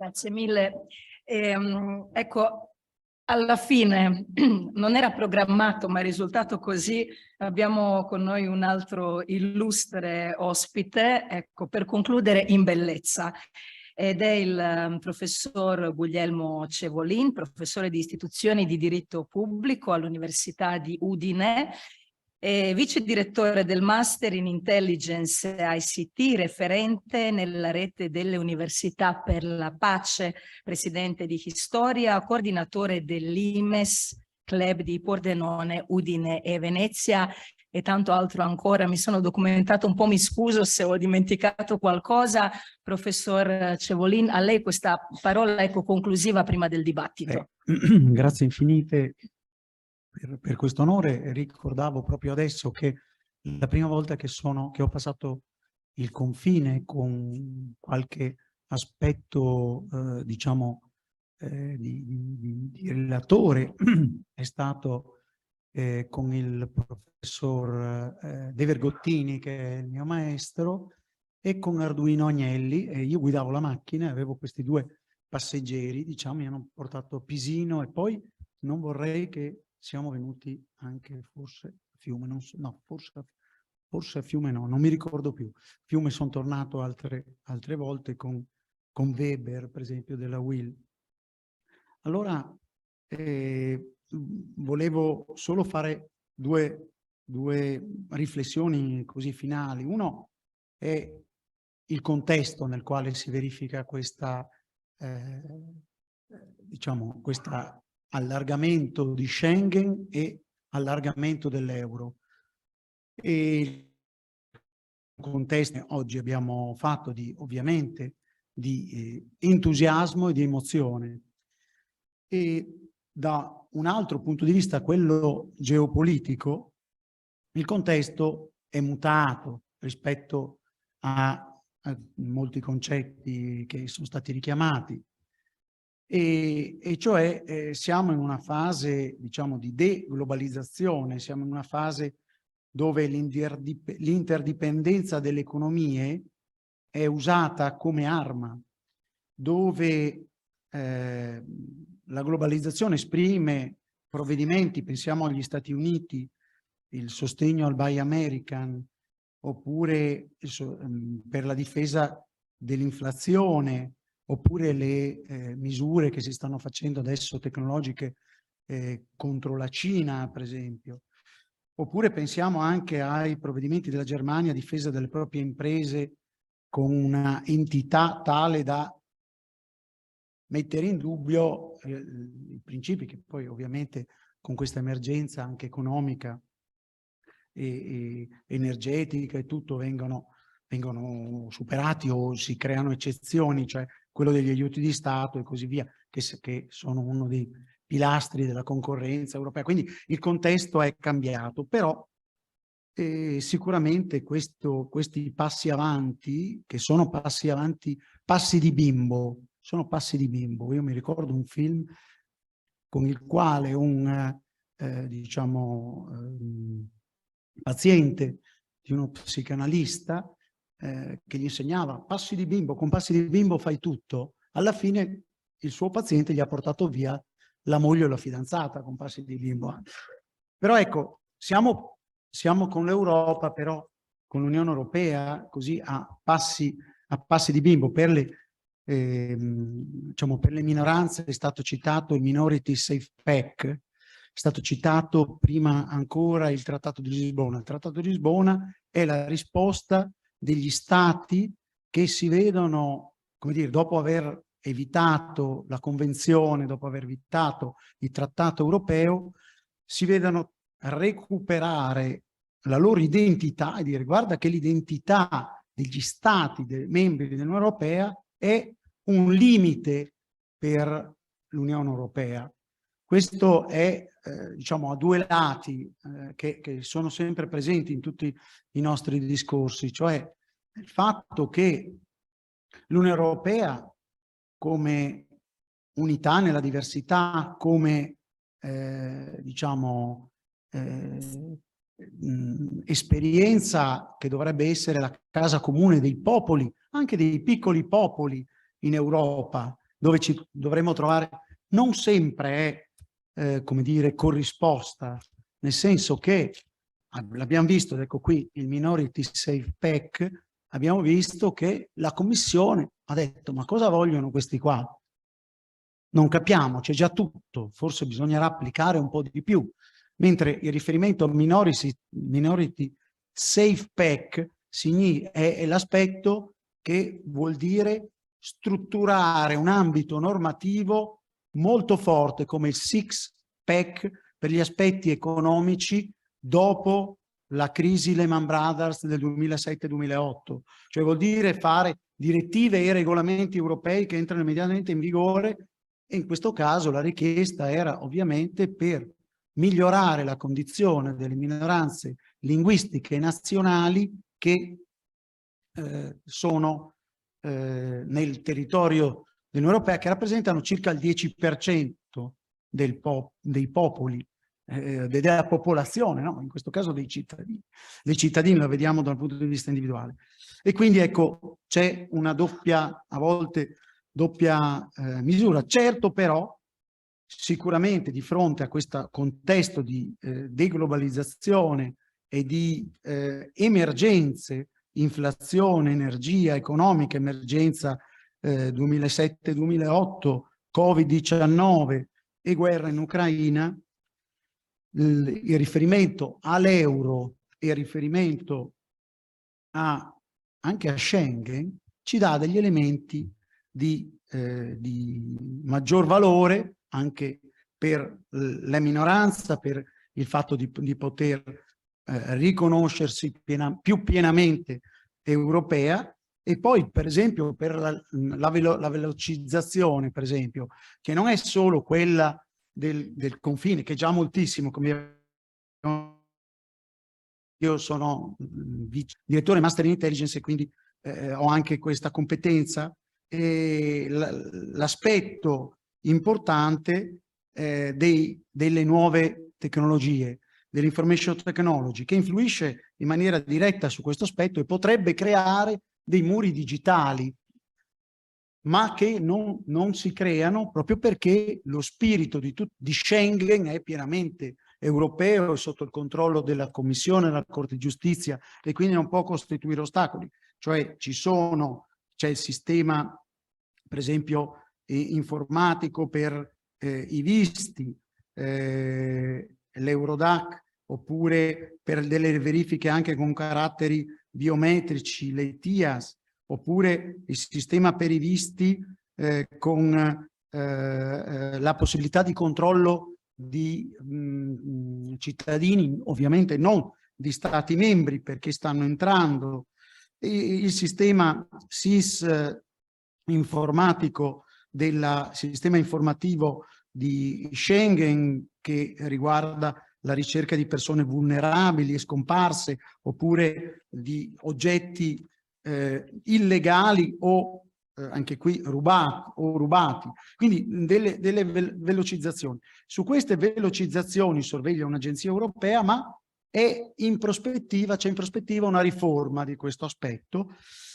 Grazie mille. Ecco, alla fine non era programmato, ma è risultato così. Abbiamo con noi un altro illustre ospite, ecco, per concludere in bellezza. Ed è il professor Guglielmo Cevolin, professore di istituzioni di diritto pubblico all'Università di Udine, vice direttore del Master in Intelligence ICT, referente nella rete delle Università per la Pace, presidente di Historia, coordinatore dell'IMES, Club di Pordenone, Udine e Venezia e tanto altro ancora. Mi sono documentato un po', mi scuso se ho dimenticato qualcosa. Professor Cevolin, a lei questa parola conclusiva prima del dibattito. Grazie infinite per questo onore. Ricordavo proprio adesso che la prima volta che ho passato il confine con qualche aspetto diciamo di relatore è stato con il professor De Vergottini, che è il mio maestro, e con Arduino Agnelli. Io guidavo la macchina e avevo questi due passeggeri, diciamo, mi hanno portato Pisino, e poi non vorrei che siamo venuti anche forse a Fiume, non so, no, forse a Fiume no, non mi ricordo più. Fiume sono tornato altre volte con Weber, per esempio, della Will. Allora, volevo solo fare due riflessioni così finali. Uno è il contesto nel quale si verifica questa, diciamo, questo allargamento di Schengen e allargamento dell'euro. E il contesto oggi abbiamo fatto ovviamente di entusiasmo e di emozione. E da un altro punto di vista, quello geopolitico, il contesto è mutato rispetto a molti concetti che sono stati richiamati, e cioè siamo in una fase, diciamo, di deglobalizzazione, siamo in una fase dove l'interdipendenza delle economie è usata come arma, dove la globalizzazione esprime provvedimenti, pensiamo agli Stati Uniti, il sostegno al Buy American, oppure per la difesa dell'inflazione, oppure le misure che si stanno facendo adesso tecnologiche contro la Cina, per esempio. Oppure pensiamo anche ai provvedimenti della Germania a difesa delle proprie imprese con una entità tale da mettere in dubbio i principi che poi ovviamente con questa emergenza anche economica e energetica e tutto vengono superati, o si creano eccezioni, cioè quello degli aiuti di Stato e così via, che sono uno dei pilastri della concorrenza europea. Quindi il contesto è cambiato, però sicuramente questi passi avanti, che sono passi avanti, passi di bimbo, sono passi di bimbo. Io mi ricordo un film con il quale un paziente di uno psicanalista che gli insegnava passi di bimbo, con passi di bimbo fai tutto. Alla fine il suo paziente gli ha portato via la moglie o la fidanzata con passi di bimbo. Però ecco, siamo con l'Europa, però con l'Unione Europea, così a passi di bimbo. Per le minoranze è stato citato il Minority Safe Pack, è stato citato prima ancora il Trattato di Lisbona. Il Trattato di Lisbona è la risposta degli stati che si vedono, come dire, dopo aver evitato la Convenzione, dopo aver evitato il Trattato europeo, si vedono recuperare la loro identità e dire: guarda che l'identità degli stati membri dell'Unione Europea è un limite per l'Unione Europea. Questo è, diciamo, a due lati che sono sempre presenti in tutti i nostri discorsi, cioè il fatto che l'Unione Europea come unità nella diversità, come esperienza che dovrebbe essere la casa comune dei popoli, anche dei piccoli popoli in Europa, dove ci dovremmo trovare, non sempre è, come dire, corrisposta, nel senso che, l'abbiamo visto, ecco qui, il Minority Safe Pack, abbiamo visto che la Commissione ha detto, ma cosa vogliono questi qua? Non capiamo, c'è già tutto, forse bisognerà applicare un po' di più, mentre il riferimento al Minority Safe Pack è l'aspetto che vuol dire strutturare un ambito normativo molto forte come il Six Pack per gli aspetti economici dopo la crisi Lehman Brothers del 2007-2008, cioè vuol dire fare direttive e regolamenti europei che entrano immediatamente in vigore, e in questo caso la richiesta era ovviamente per migliorare la condizione delle minoranze linguistiche nazionali che sono nel territorio dell'Unione Europea, che rappresentano circa il 10% dei popoli, della popolazione, no? In questo caso dei cittadini. Dei cittadini la vediamo dal punto di vista individuale. E quindi ecco, c'è una doppia, a volte doppia misura. Certo però, sicuramente di fronte a questo contesto di deglobalizzazione e di emergenze, inflazione, energia, economica, emergenza 2007-2008, Covid-19 e guerra in Ucraina, il riferimento all'euro e il riferimento anche a Schengen ci dà degli elementi di maggior valore anche per la minoranza, per il fatto di poter riconoscersi più pienamente europea, e poi per esempio per la velocizzazione, per esempio, che non è solo quella del confine, che è già moltissimo, come io sono direttore Master in Intelligence e quindi ho anche questa competenza. L'aspetto importante delle nuove tecnologie, dell'information technology, che influisce in maniera diretta su questo aspetto e potrebbe creare dei muri digitali, ma che non si creano proprio perché lo spirito di Schengen è pienamente europeo e sotto il controllo della Commissione, della Corte di Giustizia, e quindi non può costituire ostacoli. Cioè c'è il sistema, per esempio, informatico per i visti, l'Eurodac, oppure per delle verifiche anche con caratteri biometrici, le TIAS, oppure il sistema per i visti con la possibilità di controllo di cittadini, ovviamente non di stati membri perché stanno entrando, il sistema SIS informatico sistema informativo di Schengen, che riguarda la ricerca di persone vulnerabili e scomparse, oppure di oggetti illegali o anche qui rubati. Quindi delle velocizzazioni. Su queste velocizzazioni sorveglia un'agenzia europea, ma c'è in prospettiva una riforma di questo aspetto,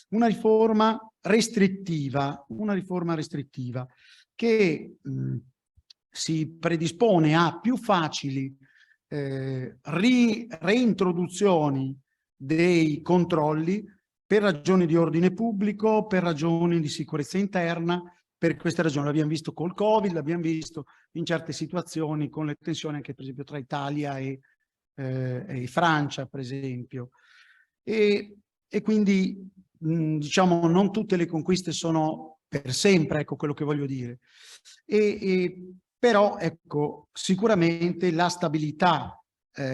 una riforma restrittiva che si predispone a più facili reintroduzioni dei controlli per ragioni di ordine pubblico, per ragioni di sicurezza interna. Per queste ragioni l'abbiamo visto col Covid, l'abbiamo visto in certe situazioni con le tensioni anche per esempio tra Italia e Francia, per esempio. E quindi diciamo non tutte le conquiste sono per sempre, ecco quello che voglio dire. Però ecco, sicuramente la stabilità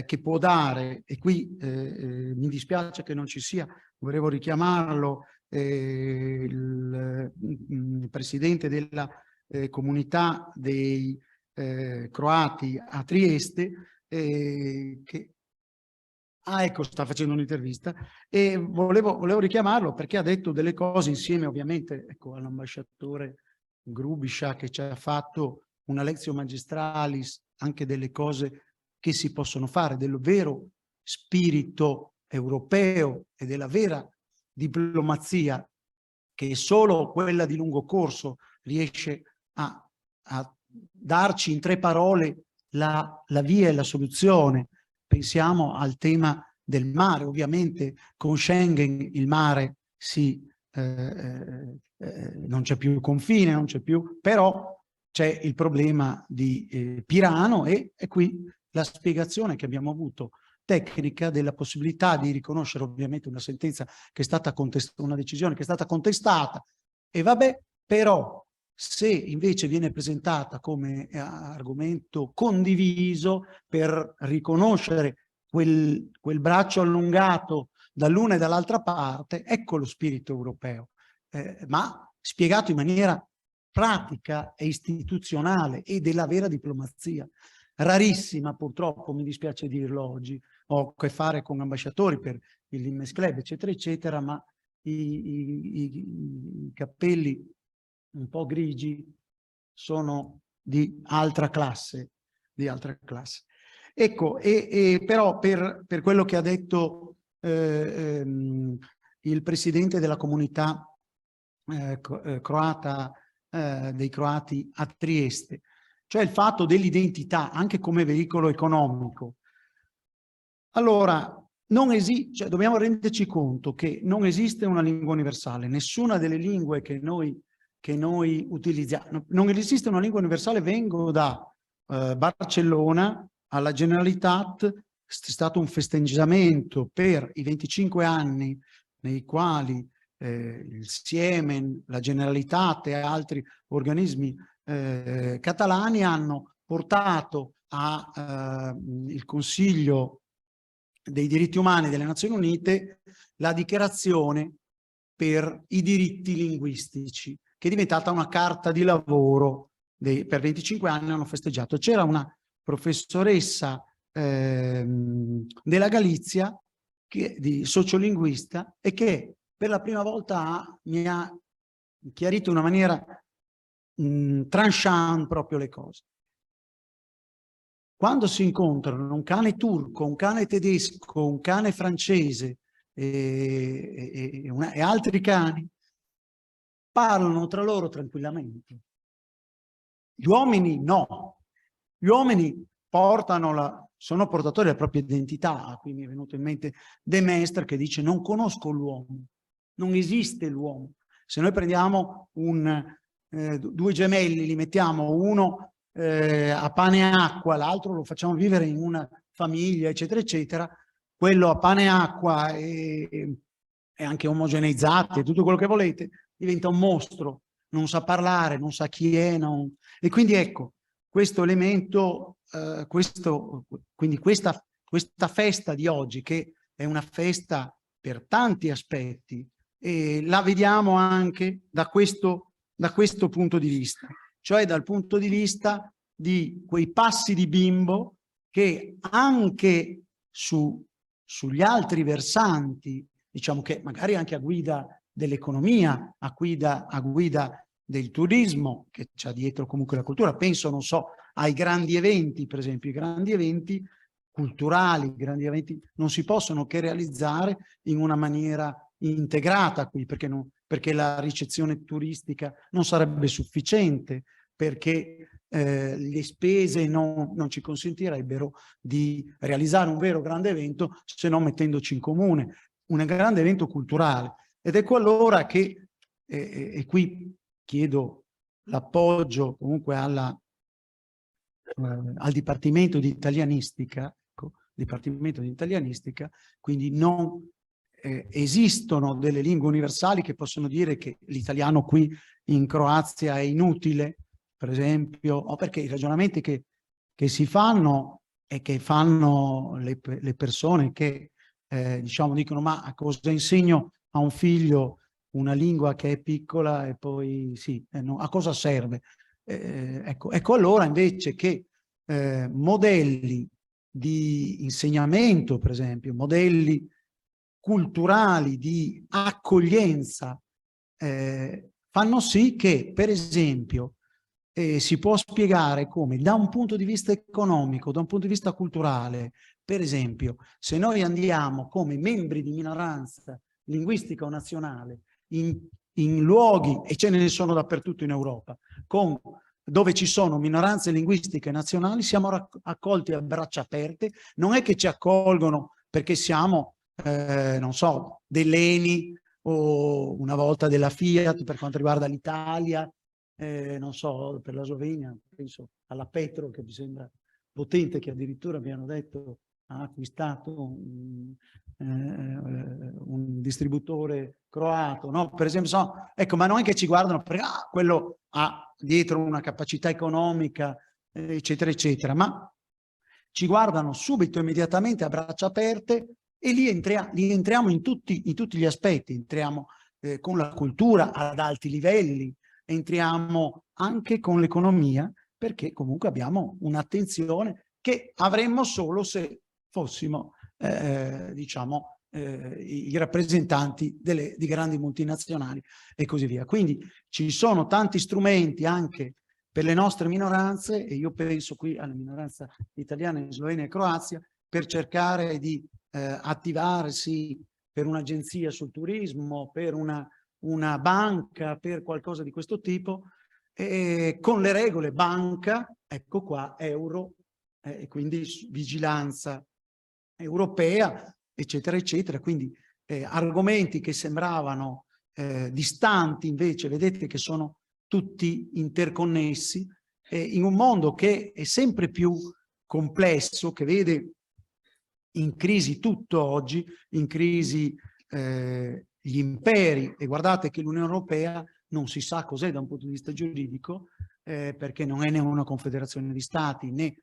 che può dare, e qui mi dispiace che non ci sia, volevo richiamarlo, il presidente della comunità dei croati a Trieste, che ecco, sta facendo un'intervista, e volevo richiamarlo perché ha detto delle cose insieme ovviamente, ecco, all'ambasciatore Grubiscia, che ci ha fatto una lectio magistralis, anche delle cose che si possono fare, del vero spirito europeo e della vera diplomazia, che è solo quella di lungo corso, riesce a darci in 3 parole la via e la soluzione. Pensiamo al tema del mare. Ovviamente con Schengen il mare non c'è più confine, non c'è più, però c'è il problema di Pirano e qui la spiegazione che abbiamo avuto tecnica della possibilità di riconoscere ovviamente una sentenza che è stata contestata, una decisione che è stata contestata, e vabbè, però se invece viene presentata come argomento condiviso per riconoscere quel braccio allungato dall'una e dall'altra parte, ecco lo spirito europeo, ma spiegato in maniera pratica e istituzionale e della vera diplomazia. Rarissima, purtroppo, mi dispiace dirlo oggi, ho a che fare con ambasciatori per il Limes Club, eccetera, eccetera, ma i cappelli un po' grigi sono di altra classe, Ecco, però per quello che ha detto il presidente della comunità croata, dei croati a Trieste, cioè il fatto dell'identità anche come veicolo economico. Allora, cioè, dobbiamo renderci conto che non esiste una lingua universale, nessuna delle lingue che noi utilizziamo, non esiste una lingua universale. Vengo da Barcellona, alla Generalitat, è stato un festeggiamento per i 25 anni nei quali il Siemen, la Generalitat e altri organismi catalani hanno portato il Consiglio dei diritti umani delle Nazioni Unite la dichiarazione per i diritti linguistici, che è diventata una carta di lavoro. Per 25 anni hanno festeggiato. C'era una professoressa della Galizia, di sociolinguista, e che per la prima volta mi ha chiarito in una maniera tranchant proprio le cose. Quando si incontrano un cane turco, un cane tedesco, un cane francese e altri cani, parlano tra loro tranquillamente. Gli uomini no. Gli uomini sono portatori della propria identità. Qui mi è venuto in mente De Maistre che dice: non conosco l'uomo, non esiste l'uomo. Se noi prendiamo due gemelli, li mettiamo uno a pane e acqua, l'altro lo facciamo vivere in una famiglia, eccetera, eccetera, quello a pane e acqua è anche omogeneizzato e tutto quello che volete, diventa un mostro, non sa parlare, non sa chi è, e quindi ecco, questo elemento, quindi questa festa di oggi, che è una festa per tanti aspetti, la vediamo anche da questo punto di vista, cioè dal punto di vista di quei passi di bimbo che anche sugli altri versanti, diciamo che magari anche a guida dell'economia, a guida del turismo, che c'ha dietro comunque la cultura, penso, non so, ai grandi eventi, per esempio. I grandi eventi culturali, i grandi eventi non si possono che realizzare in una maniera integrata qui, perché la ricezione turistica non sarebbe sufficiente, perché le spese non ci consentirebbero di realizzare un vero grande evento se non mettendoci in comune, un grande evento culturale. Ed ecco allora che, e qui chiedo l'appoggio comunque al Dipartimento di Italianistica, quindi non esistono delle lingue universali che possono dire che l'italiano qui in Croazia è inutile, per esempio, o perché i ragionamenti che si fanno e che fanno le persone che diciamo dicono: ma a cosa insegno a un figlio una lingua che è piccola e poi sì, no, a cosa serve? Ecco allora invece che modelli di insegnamento, per esempio, modelli culturali di accoglienza fanno sì che, per esempio, si può spiegare come da un punto di vista economico, da un punto di vista culturale, per esempio, se noi andiamo come membri di minoranza linguistica o nazionale in in luoghi, e ce ne sono dappertutto in Europa, dove ci sono minoranze linguistiche nazionali, siamo accolti a braccia aperte. Non è che ci accolgono perché siamo, non so, dell'ENI o una volta della Fiat per quanto riguarda l'Italia, non so, per la Slovenia, penso alla Petro, che mi sembra potente, che addirittura abbiano detto ha acquistato un distributore croato, no? Per esempio, ecco, ma non è che ci guardano perché quello ha dietro una capacità economica, eccetera, eccetera, ma ci guardano subito, immediatamente, a braccia aperte, e lì entriamo in tutti gli aspetti. Entriamo con la cultura ad alti livelli, entriamo anche con l'economia, perché comunque abbiamo un'attenzione che avremmo solo se fossimo, diciamo, i rappresentanti di grandi multinazionali e così via. Quindi ci sono tanti strumenti anche per le nostre minoranze, e io penso qui alla minoranza italiana in Slovenia e Croazia, per cercare di attivarsi per un'agenzia sul turismo, per una banca, per qualcosa di questo tipo, con le regole banca, ecco qua, euro, e quindi vigilanza europea, eccetera, eccetera. Quindi argomenti che sembravano distanti, invece vedete che sono tutti interconnessi, in un mondo che è sempre più complesso, che vede in crisi tutto oggi, in crisi gli imperi, e guardate che l'Unione Europea non si sa cos'è da un punto di vista giuridico, perché non è né una confederazione di stati né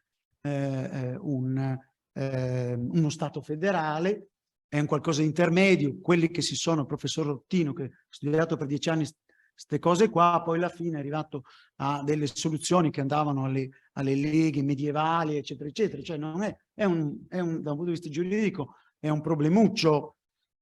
uno Stato federale, è un qualcosa di intermedio. Quelli che il professor Rottino, che ha studiato per 10 anni queste cose qua, poi alla fine è arrivato a delle soluzioni che andavano alle leghe medievali, eccetera, eccetera. Cioè non da un punto di vista giuridico è un problemuccio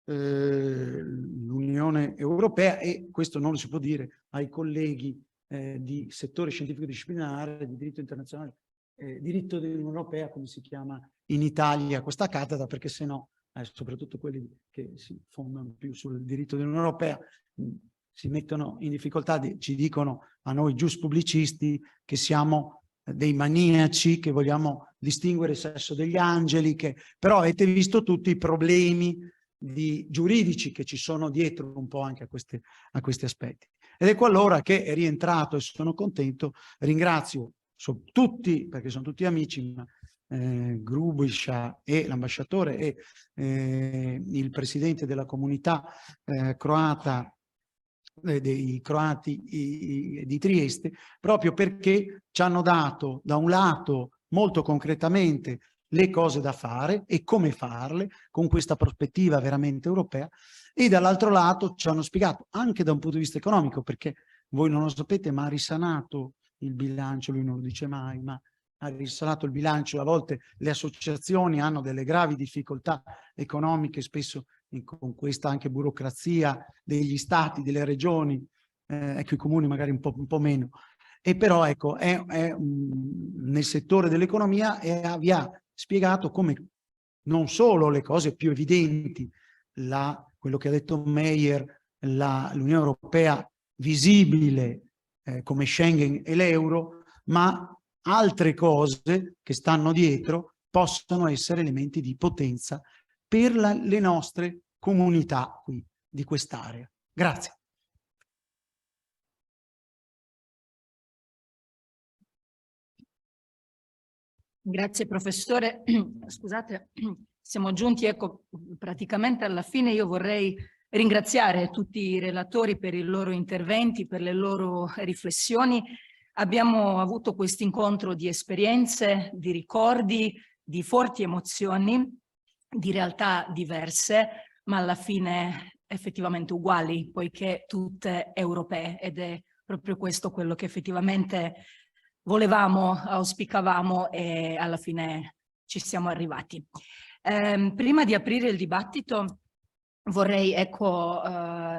l'Unione Europea, e questo non lo si può dire ai colleghi di settore scientifico disciplinare, di diritto internazionale, diritto dell'Unione Europea, come si chiama in Italia questa cattedra, perché sennò, soprattutto quelli che si fondano più sul diritto dell'Unione Europea, si mettono in difficoltà, ci dicono a noi giuspubblicisti che siamo dei maniaci, che vogliamo distinguere il sesso degli angeli, però avete visto tutti i problemi giuridici che ci sono dietro un po' anche a questi aspetti. Ed ecco allora che è rientrato, e sono contento, ringrazio tutti, perché sono tutti amici, ma Grubiscia e l'ambasciatore e il presidente della comunità croata, dei croati di Trieste, proprio perché ci hanno dato da un lato molto concretamente le cose da fare e come farle con questa prospettiva veramente europea, e dall'altro lato ci hanno spiegato anche da un punto di vista economico, perché voi non lo sapete, ma ha risanato il bilancio, lui non lo dice mai, ma ha risanato il bilancio. A volte le associazioni hanno delle gravi difficoltà economiche, spesso con questa anche burocrazia degli stati, delle regioni, ecco, i comuni magari un po' meno, e però ecco nel settore dell'economia vi ha spiegato come non solo le cose più evidenti, quello che ha detto Meyer, l'Unione Europea visibile come Schengen e l'euro, ma altre cose che stanno dietro possono essere elementi di potenza per le nostre comunità qui di quest'area. Grazie. Grazie professore. Scusate, siamo giunti, ecco, praticamente alla fine. Io vorrei ringraziare tutti i relatori per i loro interventi, per le loro riflessioni. Abbiamo avuto questo incontro di esperienze, di ricordi, di forti emozioni, di realtà diverse, ma alla fine effettivamente uguali, poiché tutte europee, ed è proprio questo quello che effettivamente volevamo, auspicavamo, e alla fine ci siamo arrivati. Prima di aprire il dibattito vorrei, ecco,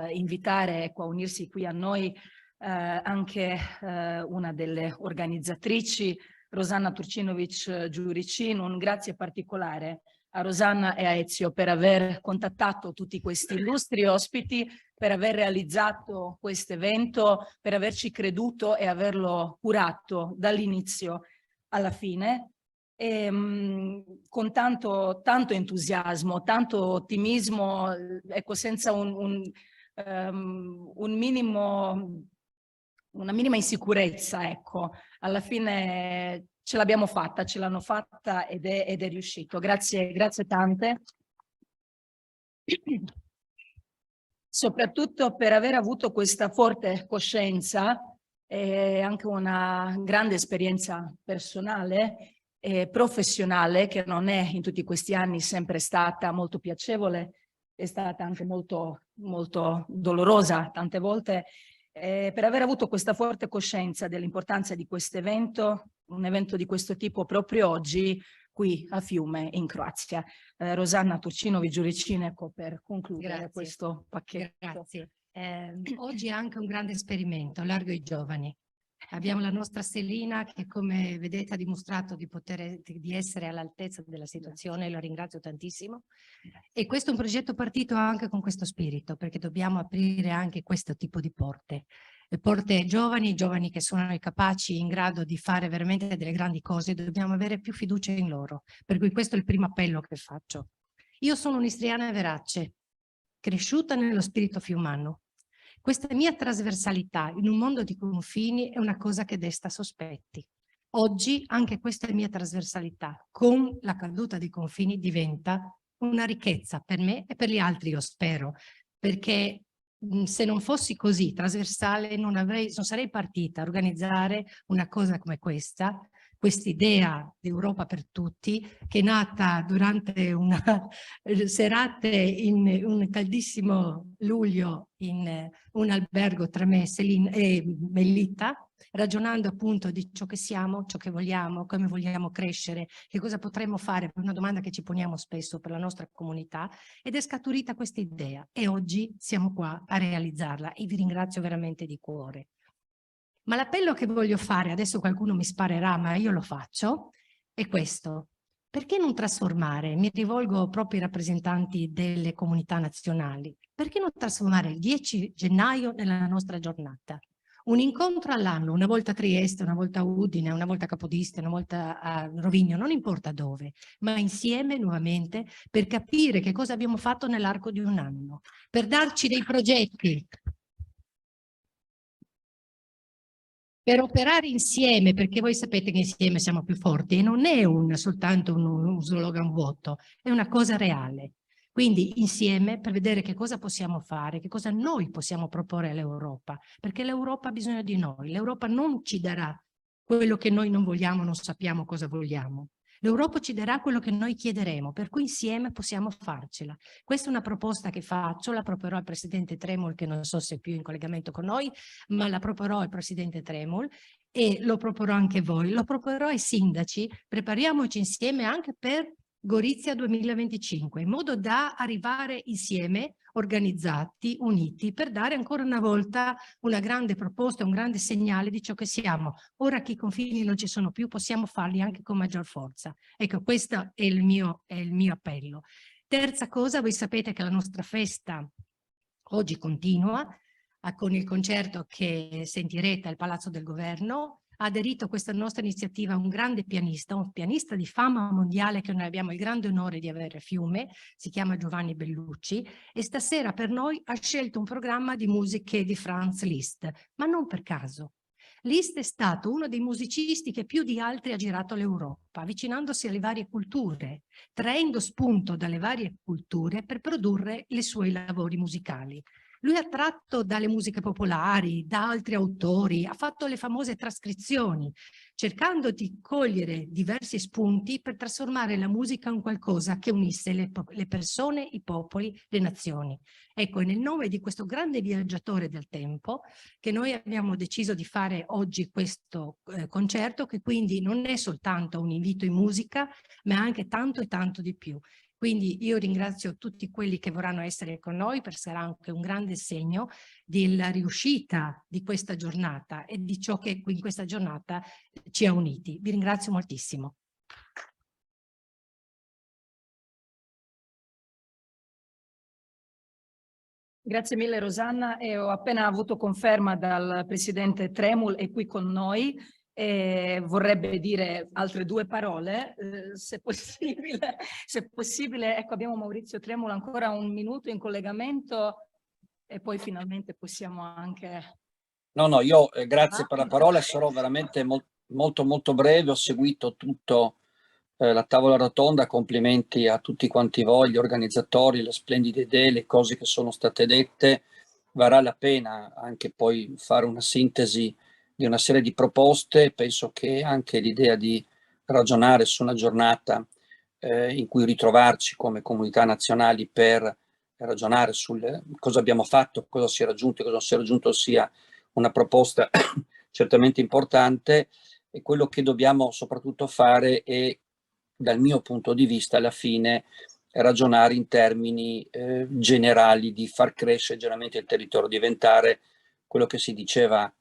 invitare, ecco, a unirsi qui a noi anche una delle organizzatrici, Rosanna Turcinovic Giuricin. Un grazie particolare a Rosanna e a Ezio per aver contattato tutti questi illustri ospiti, per aver realizzato questo evento, per averci creduto e averlo curato dall'inizio alla fine. Con tanto entusiasmo, tanto ottimismo, ecco, senza una minima insicurezza, ecco. Alla fine ce l'abbiamo fatta, ce l'hanno fatta ed è riuscito. Grazie tante. Soprattutto per aver avuto questa forte coscienza e anche una grande esperienza personale e professionale, che non è in tutti questi anni sempre stata molto piacevole, è stata anche molto dolorosa tante volte, per aver avuto questa forte coscienza dell'importanza di questo evento, un evento di questo tipo proprio oggi qui a Fiume in Croazia. Rosanna Turcinović-Giuricineko per concludere questo pacchetto. Grazie. Oggi è anche un grande esperimento, largo ai giovani. Abbiamo la nostra Stellina che, come vedete, ha dimostrato di essere all'altezza della situazione, lo ringrazio tantissimo. E questo è un progetto partito anche con questo spirito, perché dobbiamo aprire anche questo tipo di porte. Porte giovani che sono capaci, in grado di fare veramente delle grandi cose, dobbiamo avere più fiducia in loro. Per cui questo è il primo appello che faccio. Io sono un'istriana verace, cresciuta nello spirito fiumano. Questa mia trasversalità in un mondo di confini è una cosa che desta sospetti. Oggi anche questa mia trasversalità con la caduta dei confini diventa una ricchezza per me e per gli altri, io spero, perché se non fossi così trasversale non sarei partita a organizzare una cosa come quest'idea di Europa per tutti, che è nata durante una serata in un caldissimo luglio in un albergo tra me e Melita, ragionando appunto di ciò che siamo, ciò che vogliamo, come vogliamo crescere, che cosa potremmo fare, per una domanda che ci poniamo spesso per la nostra comunità, ed è scaturita questa idea e oggi siamo qua a realizzarla e vi ringrazio veramente di cuore. Ma l'appello che voglio fare, adesso qualcuno mi sparerà, ma io lo faccio, è questo. Perché non trasformare, mi rivolgo proprio ai rappresentanti delle comunità nazionali, perché non trasformare il 10 gennaio nella nostra giornata? Un incontro all'anno, una volta a Trieste, una volta a Udine, una volta a Capodistria, una volta a Rovigno, non importa dove, ma insieme nuovamente per capire che cosa abbiamo fatto nell'arco di un anno, per darci dei progetti, per operare insieme, perché voi sapete che insieme siamo più forti e non è soltanto un slogan vuoto, è una cosa reale. Quindi insieme per vedere che cosa possiamo fare, che cosa noi possiamo proporre all'Europa, perché l'Europa ha bisogno di noi. L'Europa non ci darà quello che noi non vogliamo, non sappiamo cosa vogliamo. L'Europa ci darà quello che noi chiederemo, per cui insieme possiamo farcela. Questa è una proposta che faccio, la proporrò al Presidente Tremol, che non so se è più in collegamento con noi, ma la proporrò al Presidente Tremol e lo proporrò anche voi, lo proporrò ai sindaci, prepariamoci insieme anche per Gorizia 2025, in modo da arrivare insieme, organizzati, uniti, per dare ancora una volta una grande proposta, un grande segnale di ciò che siamo. Ora che i confini non ci sono più, possiamo farli anche con maggior forza. Ecco, questo è il mio appello. Terza cosa, voi sapete che la nostra festa oggi continua con il concerto che sentirete al Palazzo del Governo. Ha aderito a questa nostra iniziativa un grande pianista, un pianista di fama mondiale che noi abbiamo il grande onore di avere a Fiume, si chiama Giovanni Bellucci, e stasera per noi ha scelto un programma di musiche di Franz Liszt, ma non per caso. Liszt è stato uno dei musicisti che più di altri ha girato l'Europa, avvicinandosi alle varie culture, traendo spunto dalle varie culture per produrre i suoi lavori musicali. Lui ha tratto dalle musiche popolari, da altri autori, ha fatto le famose trascrizioni, cercando di cogliere diversi spunti per trasformare la musica in qualcosa che unisse le persone, i popoli, le nazioni. Ecco, è nel nome di questo grande viaggiatore del tempo che noi abbiamo deciso di fare oggi questo concerto, che quindi non è soltanto un invito in musica, ma anche tanto e tanto di più. Quindi io ringrazio tutti quelli che vorranno essere con noi, perché sarà anche un grande segno della riuscita di questa giornata e di ciò che in questa giornata ci ha uniti. Vi ringrazio moltissimo. Grazie mille Rosanna, e ho appena avuto conferma dal presidente Tremul, è qui con noi e vorrebbe dire altre 2 parole, se possibile. Se possibile, ecco, abbiamo Maurizio Tremul ancora 1 minuto in collegamento e poi finalmente possiamo anche... No, io grazie per la parola, sarò veramente molto breve, ho seguito tutto la tavola rotonda, complimenti a tutti quanti voi, gli organizzatori, le splendide idee, le cose che sono state dette, varrà la pena anche poi fare una sintesi di una serie di proposte, penso che anche l'idea di ragionare su una giornata in cui ritrovarci come comunità nazionali per ragionare sul cosa abbiamo fatto, cosa si è raggiunto e cosa non si è raggiunto sia una proposta certamente importante, e quello che dobbiamo soprattutto fare è, dal mio punto di vista, alla fine ragionare in termini generali di far crescere generalmente il territorio, diventare quello che si diceva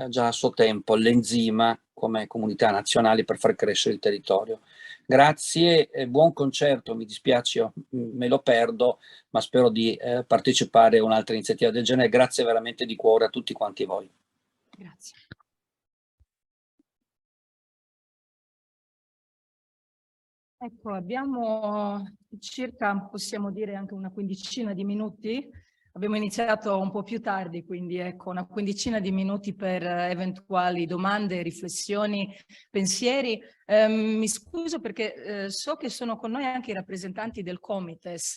già a suo tempo, l'enzima come comunità nazionali per far crescere il territorio. Grazie, buon concerto, mi dispiace, me lo perdo, ma spero di partecipare a un'altra iniziativa del genere. Grazie veramente di cuore a tutti quanti voi. Grazie. Ecco, abbiamo circa, possiamo dire, anche una quindicina di minuti. Abbiamo iniziato un po' più tardi, quindi ecco, una quindicina di minuti per eventuali domande, riflessioni, pensieri. Mi scuso perché so che sono con noi anche i rappresentanti del Comites.